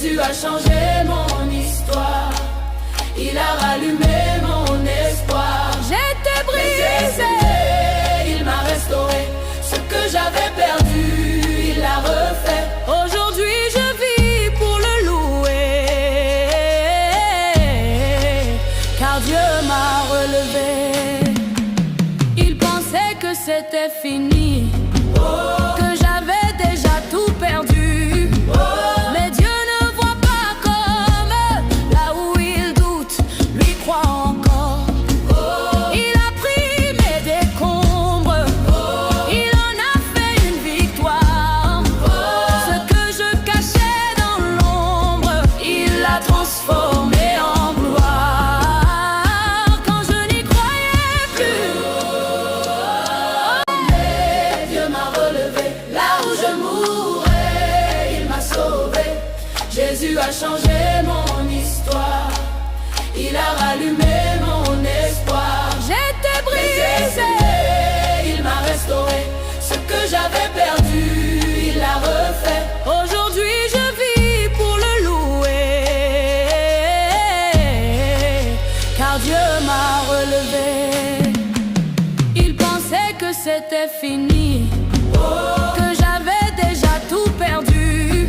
Jésus a changé mon histoire, il a rallumé mon espoir. J'étais brisé, il m'a restauré, ce que j'avais perdu, il l'a refait. Aujourd'hui je vis pour le louer, car Dieu m'a relevé. Il pensait que c'était fini, que j'avais déjà tout perdu. Mais Dieu ne voit pas comme là où il doute, lui croit encore. Il a pris mes décombres, il en a fait une victoire. Ce que je cachais dans l'ombre, il l'a transformé en gloire. Quand je n'y croyais plus, Dieu m'a relevé, là où je mourais, il m'a sauvé. Jésus a changé mon histoire, il a rallumé mon espoir. j'étais brisé, il m'a restauré, ce que j'avais perdu, il l'a refait. aujourd'hui je vis pour le louer, car Dieu m'a relevé. Il pensait que c'était fini, que j'avais déjà tout perdu.